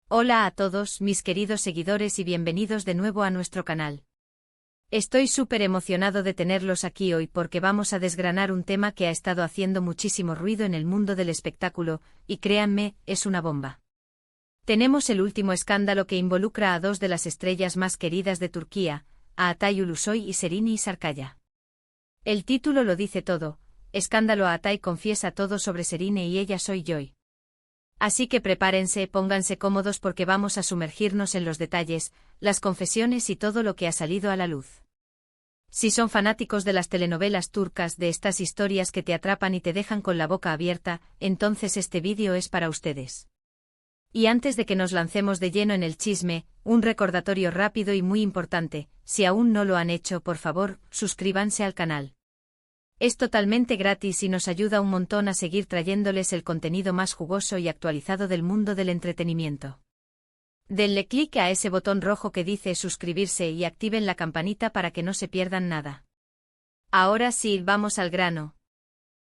Hola a todos mis queridos seguidores y bienvenidos de nuevo a nuestro canal. Estoy súper emocionado de tenerlos aquí hoy porque vamos a desgranar un tema que ha estado haciendo muchísimo ruido en el mundo del espectáculo, y créanme, es una bomba. Tenemos el último escándalo que involucra a dos de las estrellas más queridas de Turquía, a Atay Ulusoy y Serenay Sarıkaya. El título lo dice todo: escándalo. Atay confiesa todo sobre Serenay y ella soy yo. Así que prepárense, pónganse cómodos porque vamos a sumergirnos en los detalles, las confesiones y todo lo que ha salido a la luz. Si son fanáticos de las telenovelas turcas, de estas historias que te atrapan y te dejan con la boca abierta, entonces este vídeo es para ustedes. Y antes de que nos lancemos de lleno en el chisme, un recordatorio rápido y muy importante: si aún no lo han hecho, por favor, suscríbanse al canal. Es totalmente gratis y nos ayuda un montón a seguir trayéndoles el contenido más jugoso y actualizado del mundo del entretenimiento. Denle clic a ese botón rojo que dice suscribirse y activen la campanita para que no se pierdan nada. Ahora sí, vamos al grano.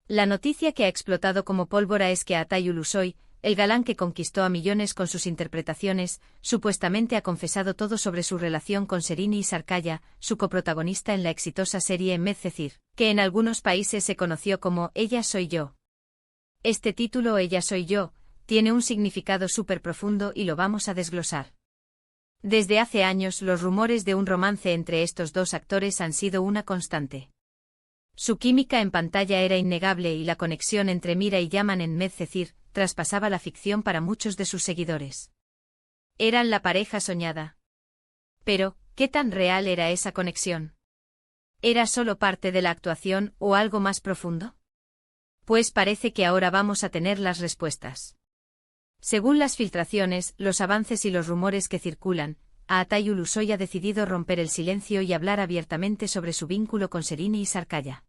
La noticia que ha explotado como pólvora es que Atay Ulusoy, el galán que conquistó a millones con sus interpretaciones, supuestamente ha confesado todo sobre su relación con Serenay Sarıkaya, su coprotagonista en la exitosa serie Medcezir, que en algunos países se conoció como Ella soy yo. Este título, Ella soy yo, tiene un significado súper profundo y lo vamos a desglosar. Desde hace años los rumores de un romance entre estos dos actores han sido una constante. Su química en pantalla era innegable y la conexión entre Mira y Yaman en Medcezir traspasaba la ficción para muchos de sus seguidores. Eran la pareja soñada. Pero, ¿qué tan real era esa conexión? ¿Era solo parte de la actuación o algo más profundo? Pues parece que ahora vamos a tener las respuestas. Según las filtraciones, los avances y los rumores que circulan, Atay Ulusoy ha decidido romper el silencio y hablar abiertamente sobre su vínculo con Serenay Sarıkaya.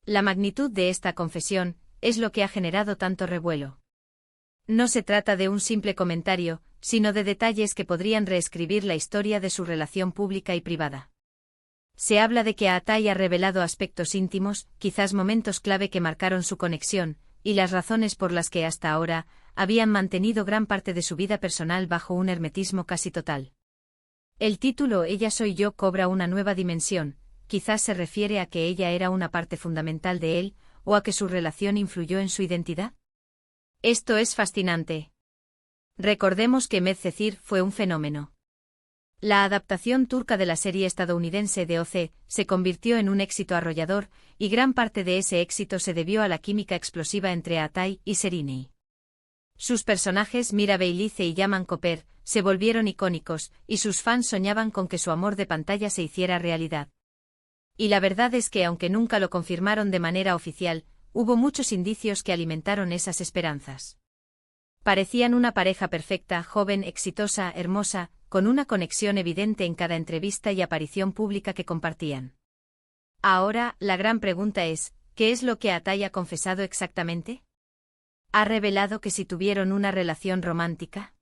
La magnitud de esta confesión es lo que ha generado tanto revuelo. No se trata de un simple comentario, sino de detalles que podrían reescribir la historia de su relación pública y privada. Se habla de que Atay ha revelado aspectos íntimos, quizás momentos clave que marcaron su conexión, y las razones por las que hasta ahora habían mantenido gran parte de su vida personal bajo un hermetismo casi total. El título Ella soy yo cobra una nueva dimensión. Quizás se refiere a que ella era una parte fundamental de él, o a que su relación influyó en su identidad. Esto es fascinante. Recordemos que Medcezir fue un fenómeno. La adaptación turca de la serie estadounidense de OC se convirtió en un éxito arrollador, y gran parte de ese éxito se debió a la química explosiva entre Atay y Serenay. Sus personajes Mira Beylice y Yaman Koper se volvieron icónicos, y sus fans soñaban con que su amor de pantalla se hiciera realidad. Y la verdad es que aunque nunca lo confirmaron de manera oficial, hubo muchos indicios que alimentaron esas esperanzas. Parecían una pareja perfecta, joven, exitosa, hermosa, con una conexión evidente en cada entrevista y aparición pública que compartían. Ahora, la gran pregunta es, ¿qué es lo que Atay ha confesado exactamente? ¿Ha revelado que si tuvieron una relación romántica?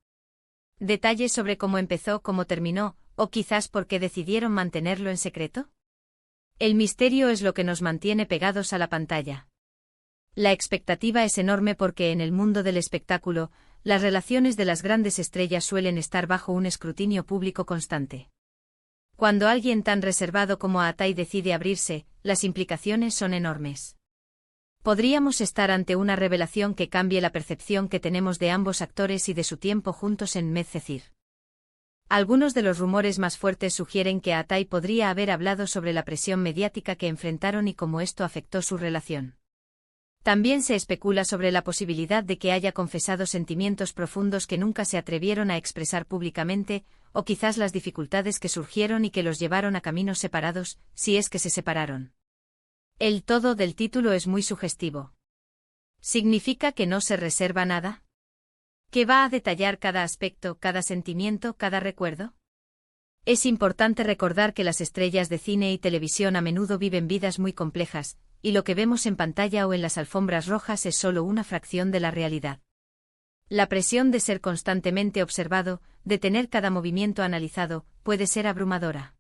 ¿Detalles sobre cómo empezó, cómo terminó, o quizás por qué decidieron mantenerlo en secreto? El misterio es lo que nos mantiene pegados a la pantalla. La expectativa es enorme porque en el mundo del espectáculo, las relaciones de las grandes estrellas suelen estar bajo un escrutinio público constante. Cuando alguien tan reservado como Atay decide abrirse, las implicaciones son enormes. Podríamos estar ante una revelación que cambie la percepción que tenemos de ambos actores y de su tiempo juntos en Medcezir. Algunos de los rumores más fuertes sugieren que Atay podría haber hablado sobre la presión mediática que enfrentaron y cómo esto afectó su relación. También se especula sobre la posibilidad de que haya confesado sentimientos profundos que nunca se atrevieron a expresar públicamente, o quizás las dificultades que surgieron y que los llevaron a caminos separados, si es que se separaron. El todo del título es muy sugestivo. ¿Significa que no se reserva nada? ¿Que va a detallar cada aspecto, cada sentimiento, cada recuerdo? Es importante recordar que las estrellas de cine y televisión a menudo viven vidas muy complejas, y lo que vemos en pantalla o en las alfombras rojas es solo una fracción de la realidad. La presión de ser constantemente observado, de tener cada movimiento analizado, puede ser abrumadora.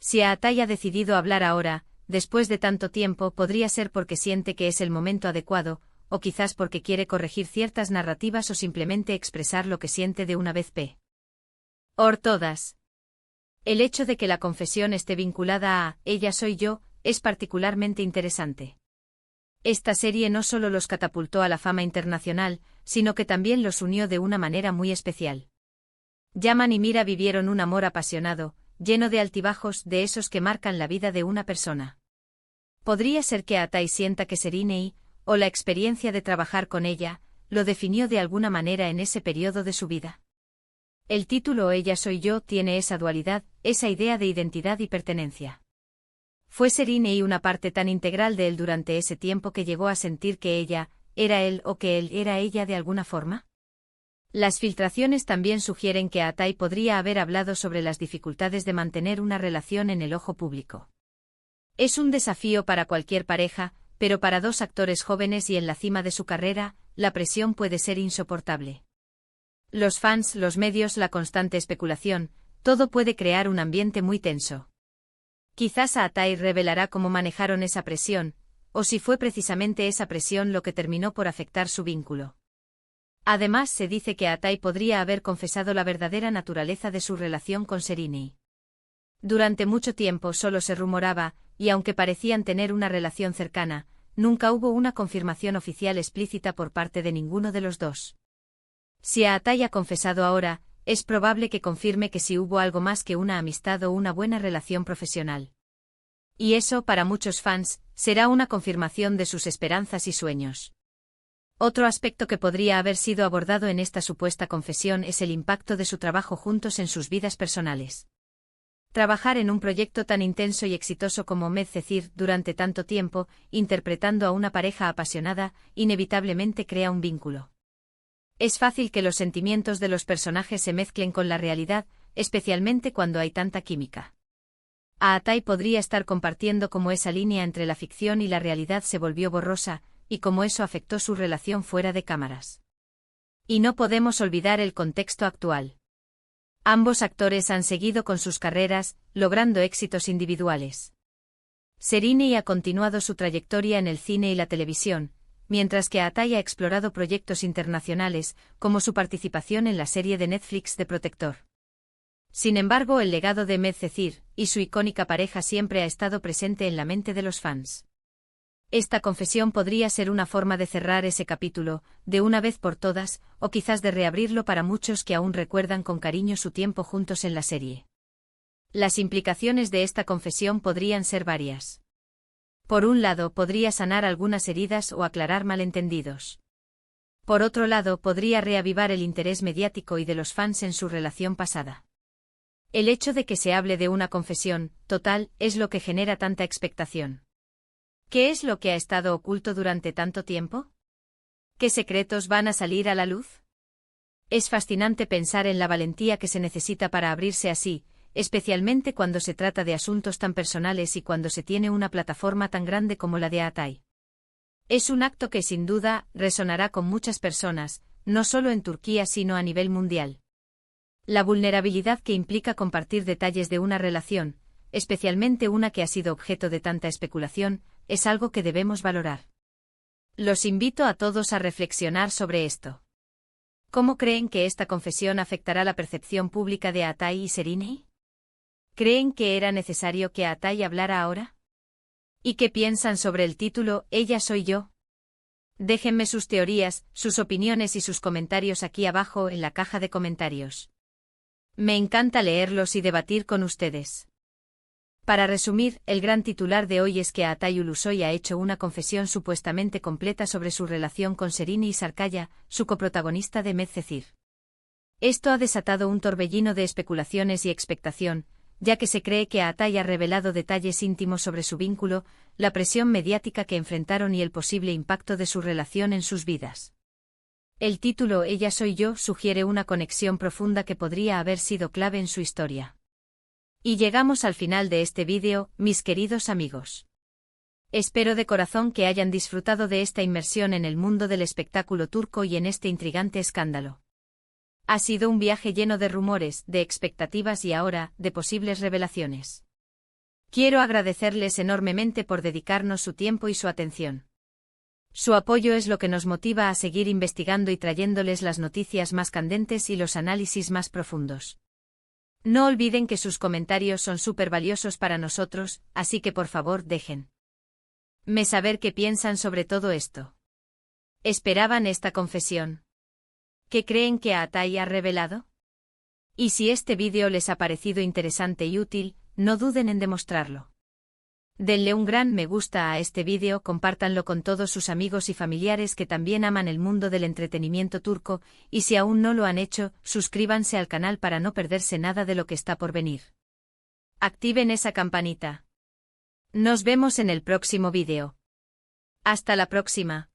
Si Atay ha decidido hablar ahora, después de tanto tiempo, podría ser porque siente que es el momento adecuado, o quizás porque quiere corregir ciertas narrativas o simplemente expresar lo que siente de una vez por todas. El hecho de que la confesión esté vinculada a Ella soy yo es particularmente interesante. Esta serie no solo los catapultó a la fama internacional, sino que también los unió de una manera muy especial. Yaman y Mira vivieron un amor apasionado, lleno de altibajos, de esos que marcan la vida de una persona. Podría ser que Atai sienta que Serinei, o la experiencia de trabajar con ella, lo definió de alguna manera en ese periodo de su vida. El título Ella soy yo tiene esa dualidad, esa idea de identidad y pertenencia. ¿Fue Serinei una parte tan integral de él durante ese tiempo que llegó a sentir que ella era él o que él era ella de alguna forma? Las filtraciones también sugieren que Atai podría haber hablado sobre las dificultades de mantener una relación en el ojo público. Es un desafío para cualquier pareja, pero para dos actores jóvenes y en la cima de su carrera, la presión puede ser insoportable. Los fans, los medios, la constante especulación, todo puede crear un ambiente muy tenso. Quizás Atai revelará cómo manejaron esa presión, o si fue precisamente esa presión lo que terminó por afectar su vínculo. Además, se dice que Atai podría haber confesado la verdadera naturaleza de su relación con Serinei. Durante mucho tiempo solo se rumoraba, y aunque parecían tener una relación cercana, nunca hubo una confirmación oficial explícita por parte de ninguno de los dos. Si Atai ha confesado ahora, es probable que confirme que sí hubo algo más que una amistad o una buena relación profesional. Y eso, para muchos fans, será una confirmación de sus esperanzas y sueños. Otro aspecto que podría haber sido abordado en esta supuesta confesión es el impacto de su trabajo juntos en sus vidas personales. Trabajar en un proyecto tan intenso y exitoso como Medcezir durante tanto tiempo, interpretando a una pareja apasionada, inevitablemente crea un vínculo. Es fácil que los sentimientos de los personajes se mezclen con la realidad, especialmente cuando hay tanta química. Atai podría estar compartiendo cómo esa línea entre la ficción y la realidad se volvió borrosa, y cómo eso afectó su relación fuera de cámaras. Y no podemos olvidar el contexto actual. Ambos actores han seguido con sus carreras, logrando éxitos individuales. Serinei ha continuado su trayectoria en el cine y la televisión, mientras que Atai ha explorado proyectos internacionales, como su participación en la serie de Netflix de Protector. Sin embargo, el legado de Medcezir y su icónica pareja siempre ha estado presente en la mente de los fans. Esta confesión podría ser una forma de cerrar ese capítulo, de una vez por todas, o quizás de reabrirlo para muchos que aún recuerdan con cariño su tiempo juntos en la serie. Las implicaciones de esta confesión podrían ser varias. Por un lado, podría sanar algunas heridas o aclarar malentendidos. Por otro lado, podría reavivar el interés mediático y de los fans en su relación pasada. El hecho de que se hable de una confesión total es lo que genera tanta expectación. ¿Qué es lo que ha estado oculto durante tanto tiempo? ¿Qué secretos van a salir a la luz? Es fascinante pensar en la valentía que se necesita para abrirse así, especialmente cuando se trata de asuntos tan personales y cuando se tiene una plataforma tan grande como la de Atai. Es un acto que sin duda resonará con muchas personas, no solo en Turquía sino a nivel mundial. La vulnerabilidad que implica compartir detalles de una relación, especialmente una que ha sido objeto de tanta especulación, es algo que debemos valorar. Los invito a todos a reflexionar sobre esto. ¿Cómo creen que esta confesión afectará la percepción pública de Atai y Serinei? ¿Creen que era necesario que Atai hablara ahora? ¿Y qué piensan sobre el título Ella soy yo? Déjenme sus teorías, sus opiniones y sus comentarios aquí abajo en la caja de comentarios. Me encanta leerlos y debatir con ustedes. Para resumir, el gran titular de hoy es que Atai Ulusoy ha hecho una confesión supuestamente completa sobre su relación con Serinei Sarkaya, su coprotagonista de Medcezir. Esto ha desatado un torbellino de especulaciones y expectación, ya que se cree que Atai ha revelado detalles íntimos sobre su vínculo, la presión mediática que enfrentaron y el posible impacto de su relación en sus vidas. El título Ella soy yo sugiere una conexión profunda que podría haber sido clave en su historia. Y llegamos al final de este vídeo, mis queridos amigos. Espero de corazón que hayan disfrutado de esta inmersión en el mundo del espectáculo turco y en este intrigante escándalo. Ha sido un viaje lleno de rumores, de expectativas y ahora, de posibles revelaciones. Quiero agradecerles enormemente por dedicarnos su tiempo y su atención. Su apoyo es lo que nos motiva a seguir investigando y trayéndoles las noticias más candentes y los análisis más profundos. No olviden que sus comentarios son súper valiosos para nosotros, así que por favor déjenme saber qué piensan sobre todo esto. ¿Esperaban esta confesión? ¿Qué creen que Atai ha revelado? Y si este vídeo les ha parecido interesante y útil, no duden en demostrarlo. Denle un gran me gusta a este vídeo, compártanlo con todos sus amigos y familiares que también aman el mundo del entretenimiento turco, y si aún no lo han hecho, suscríbanse al canal para no perderse nada de lo que está por venir. Activen esa campanita. Nos vemos en el próximo vídeo. Hasta la próxima.